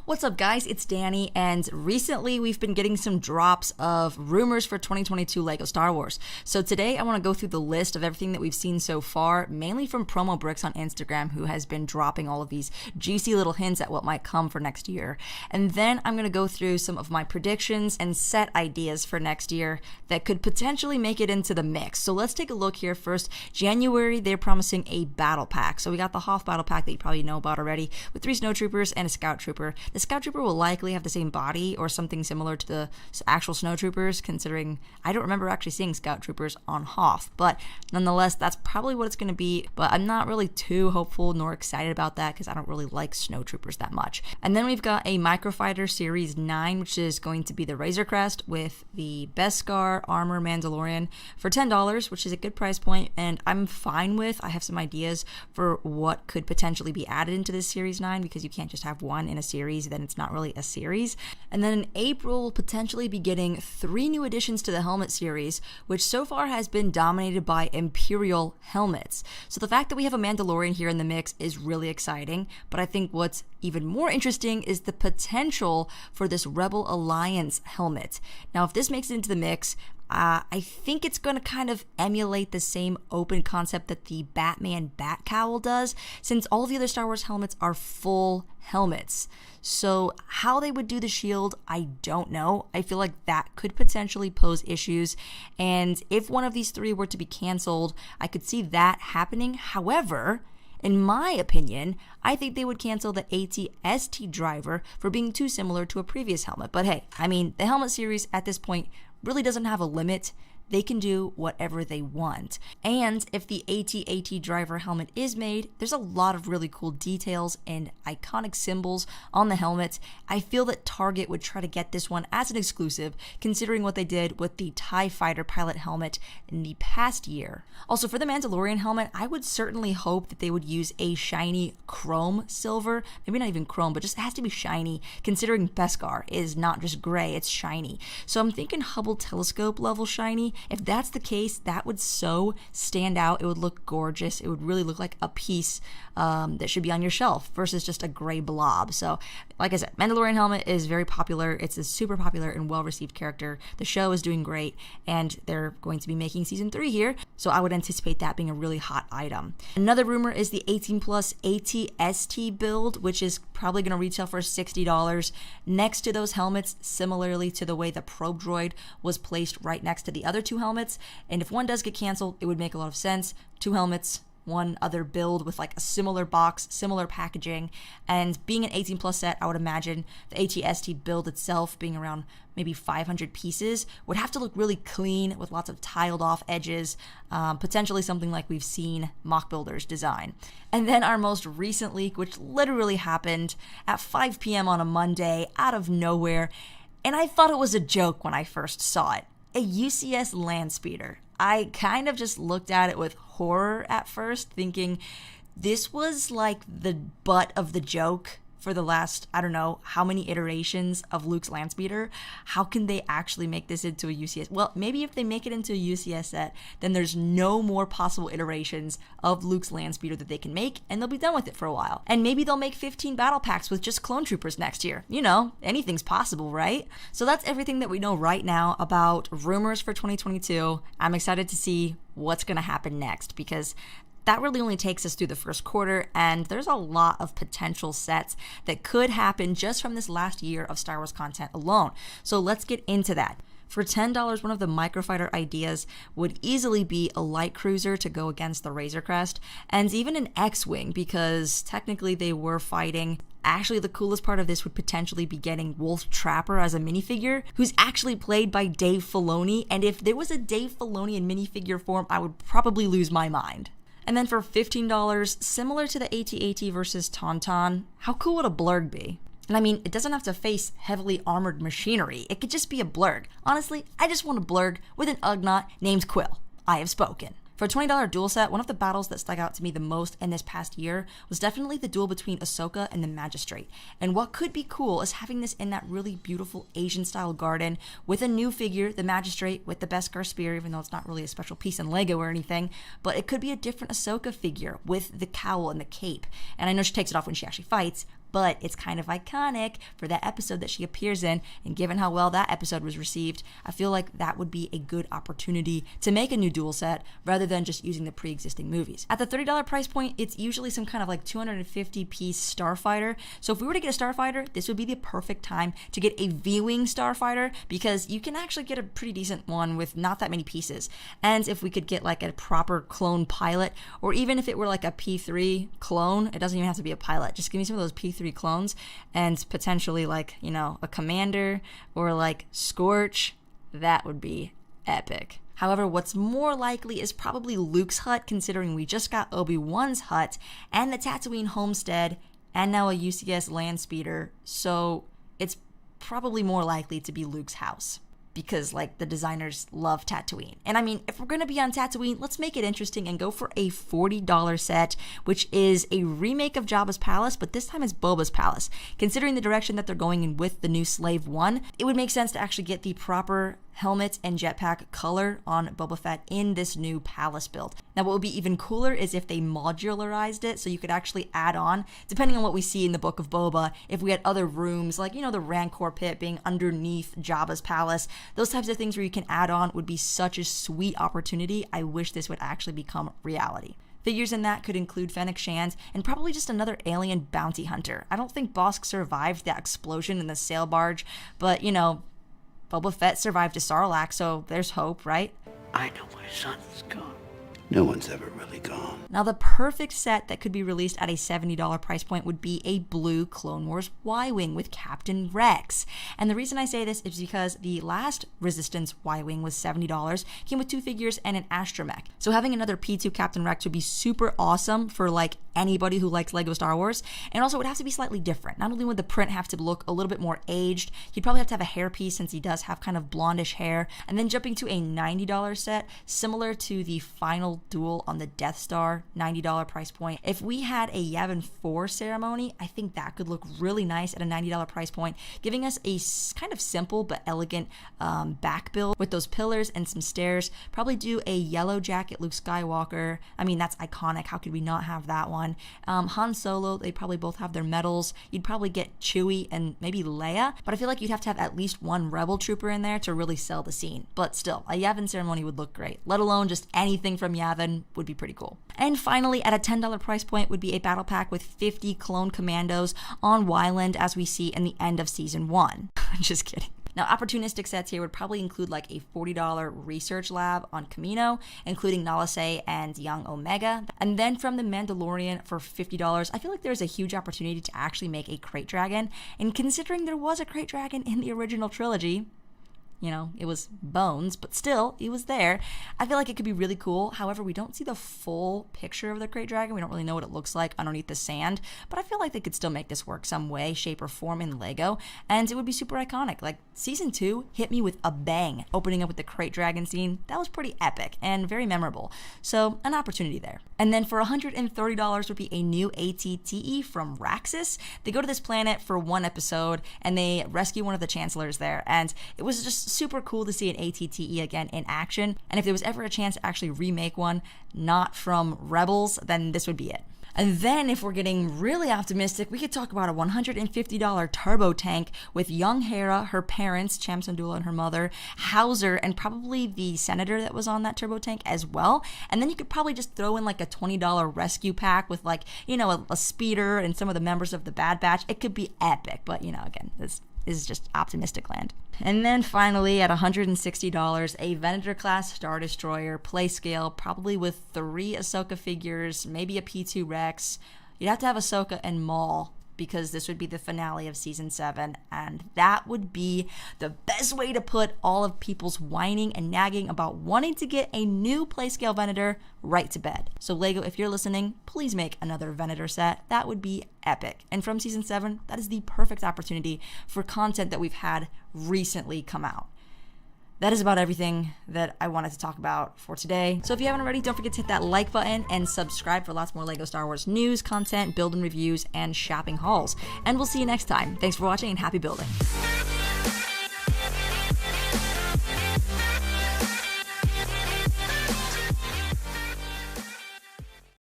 What's up, guys? It's Danny, and recently we've been getting some drops of rumors for 2022 LEGO Star Wars. So today I want to go through the list of everything that we've seen so far, mainly from Promo Bricks on Instagram, who has been dropping all of these juicy little hints at what might come for next year. And then I'm going to go through some of my predictions and set ideas for next year that could potentially make it into the mix. So let's take a look here first. January, they're promising a battle pack. So we got the Hoth battle pack that you probably know about already, with 3 Snowtroopers and a Scout Trooper. The Scout Trooper will likely have the same body or something similar to the actual Snowtroopers, considering I don't remember actually seeing Scout Troopers on Hoth, but nonetheless, that's probably what it's going to be. But I'm not really too hopeful nor excited about that because I don't really like Snowtroopers that much. And then we've got a Microfighter Series 9, which is going to be the Razorcrest with the Beskar Armor Mandalorian for $10, which is a good price point, and I'm fine with. I have some ideas for what could potentially be added into this Series 9 because you can't just have one in a series, then it's not really a series. And then in April, we'll potentially be getting 3 new additions to the helmet series, which so far has been dominated by Imperial helmets. So the fact that we have a Mandalorian here in the mix is really exciting, but I think what's even more interesting is the potential for this Rebel Alliance helmet. Now, if this makes it into the mix, I think it's going to kind of emulate the same open concept that the Batman Bat Cowl does, since all of the other Star Wars helmets are full helmets. So how they would do the shield, I don't know. I feel like that could potentially pose issues, and if one of these 3 were to be canceled, I could see that happening. However, in my opinion, I think they would cancel the AT-ST driver for being too similar to a previous helmet. But hey, I mean, the helmet series at this point really doesn't have a limit. They can do whatever they want. And if the AT-AT driver helmet is made, there's a lot of really cool details and iconic symbols on the helmet. I feel that Target would try to get this one as an exclusive, considering what they did with the TIE Fighter pilot helmet in the past year. Also, for the Mandalorian helmet, I would certainly hope that they would use a shiny chrome silver. Maybe not even chrome, but just it has to be shiny, considering Beskar is not just gray, it's shiny. So I'm thinking Hubble telescope level shiny. If that's the case, that would so stand out. It would look gorgeous. It would really look like a piece that should be on your shelf versus just a gray blob. So, like I said, Mandalorian helmet is very popular. It's a super popular and well-received character. The show is doing great, and they're going to be making season 3 here, so I would anticipate that being a really hot item. Another rumor is the 18 plus AT-ST build, which is probably going to retail for $60 next to those helmets, similarly to the way the probe droid was placed right next to the other 2 helmets. And if one does get canceled, it would make a lot of sense. 2 helmets, one other build with like a similar box, similar packaging, and being an 18 plus set, I would imagine the AT-ST build itself being around maybe 500 pieces would have to look really clean with lots of tiled off edges, potentially something like we've seen mock builders design. And then our most recent leak, which literally happened at 5 p.m. on a Monday out of nowhere, and I thought it was a joke when I first saw it. A UCS Land Speeder. I kind of just looked at it with horror at first, thinking this was like the butt of the joke for the last, I don't know, how many iterations of Luke's Land Speeder. How can they actually make this into a UCS? Well, maybe if they make it into a UCS set, then there's no more possible iterations of Luke's Land Speeder that they can make, and they'll be done with it for a while. And maybe they'll make 15 battle packs with just clone troopers next year. You know, anything's possible, right? So that's everything that we know right now about rumors for 2022. I'm excited to see what's going to happen next, because that really only takes us through the first quarter, and there's a lot of potential sets that could happen just from this last year of Star Wars content alone. So let's get into that. For $10, one of the Microfighter ideas would easily be a light cruiser to go against the Razorcrest, and even an X-Wing, because technically they were fighting. Actually, the coolest part of this would potentially be getting Wolf Trapper as a minifigure, who's actually played by Dave Filoni, and if there was a Dave Filoni in minifigure form, I would probably lose my mind. And then for $15, similar to the AT-AT versus Tauntaun, how cool would a Blurg be? And I mean, it doesn't have to face heavily armored machinery. It could just be a Blurg. Honestly, I just want a Blurg with an Ugnaught named Quill. I have spoken. For a $20 duel set, one of the battles that stuck out to me the most in this past year was definitely the duel between Ahsoka and the Magistrate. And what could be cool is having this in that really beautiful Asian-style garden with a new figure, the Magistrate, with the Beskar spear, even though it's not really a special piece in Lego or anything, but it could be a different Ahsoka figure with the cowl and the cape. And I know she takes it off when she actually fights, but it's kind of iconic for that episode that she appears in, and given how well that episode was received, I feel like that would be a good opportunity to make a new duel set rather than just using the pre-existing movies. At the $30 price point, it's usually some kind of like 250 piece Starfighter. So if we were to get a Starfighter, this would be the perfect time to get a V-Wing Starfighter, because you can actually get a pretty decent one with not that many pieces. And if we could get like a proper clone pilot, or even if it were like a P3 clone, it doesn't even have to be a pilot, just give me some of those P3 clones and potentially like, you know, a commander or like Scorch, that would be epic. However, what's more likely is probably Luke's hut, considering we just got Obi-Wan's hut and the Tatooine homestead and now a UCS Land Speeder, so it's probably more likely to be Luke's house, because like the designers love Tatooine. And I mean, if we're gonna be on Tatooine, let's make it interesting and go for a $40 set, which is a remake of Jabba's palace, but this time it's Boba's palace. Considering the direction that they're going in with the new Slave 1, it would make sense to actually get the proper helmet and jetpack color on Boba Fett in this new palace build. Now, what would be even cooler is if they modularized it, so you could actually add on, depending on what we see in the Book of Boba, if we had other rooms, like, you know, the Rancor pit being underneath Jabba's palace, those types of things where you can add on would be such a sweet opportunity. I wish this would actually become reality. Figures in that could include Fennec Shand and probably just another alien bounty hunter. I don't think Bossk survived that explosion in the sail barge, but, you know, Boba Fett survived a Sarlacc, so there's hope, right? I know my son's gone. No one's ever really gone. Now, the perfect set that could be released at a $70 price point would be a blue Clone Wars Y-Wing with Captain Rex. And the reason I say this is because the last Resistance Y-Wing was $70, came with 2 figures and an astromech. So having another P2 Captain Rex would be super awesome for like anybody who likes Lego Star Wars, and also it would have to be slightly different. Not only would the print have to look a little bit more aged, he'd probably have to have a hairpiece since he does have kind of blondish hair, and then jumping to a $90 set, similar to the final duel on the Death Star, $90 price point. If we had a Yavin 4 ceremony, I think that could look really nice at a $90 price point, giving us a kind of simple but elegant back build with those pillars and some stairs. Probably do a yellow jacket Luke Skywalker. I mean, that's iconic. How could we not have that one? Han Solo, they probably both have their medals. You'd probably get Chewie and maybe Leia, but I feel like you'd have to have at least one Rebel trooper in there to really sell the scene. But still, a Yavin ceremony would look great, let alone just anything from Yavin would be pretty cool. And finally, at a $10 price point would be a battle pack with 50 clone commandos on Wyland, as we see in the end of season 1. Just kidding. Now, opportunistic sets here would probably include like a $40 research lab on Kamino, including Nala Se and Young Omega. And then from the Mandalorian for $50, I feel like there's a huge opportunity to actually make a crate dragon. And considering there was a crate dragon in the original trilogy, you know, it was bones, but still, it was there. I feel like it could be really cool. However, we don't see the full picture of the crate dragon. We don't really know what it looks like underneath the sand, but I feel like they could still make this work some way, shape, or form in Lego, and it would be super iconic. Like, season 2 hit me with a bang, opening up with the crate dragon scene. That was pretty epic and very memorable. So, an opportunity there. And then for $130 would be a new ATTE from Raxus. They go to this planet for one episode, and they rescue one of the chancellors there, and it was just super cool to see an ATTE again in action. And if there was ever a chance to actually remake one not from Rebels, then this would be it. And then if we're getting really optimistic, we could talk about a $150 turbo tank with young Hera, her parents, Cham Syndulla and her mother, Hauser, and probably the senator that was on that turbo tank as well. And then you could probably just throw in like a $20 rescue pack with like, you know, a speeder and some of the members of the Bad Batch. It could be epic, but you know, again, this is just optimistic land. And then finally, at $160, a Venator class Star Destroyer, play scale, probably with 3 Ahsoka figures, maybe a P2 Rex. You'd have to have Ahsoka and Maul, because this would be the finale of season 7, and that would be the best way to put all of people's whining and nagging about wanting to get a new playscale Venator right to bed. So Lego, if you're listening, please make another Venator set. That would be epic. And from season 7, that is the perfect opportunity for content that we've had recently come out. That is about everything that I wanted to talk about for today. So if you haven't already, don't forget to hit that like button and subscribe for lots more Lego Star Wars news, content, build and reviews, and shopping hauls. And we'll see you next time. Thanks for watching and happy building.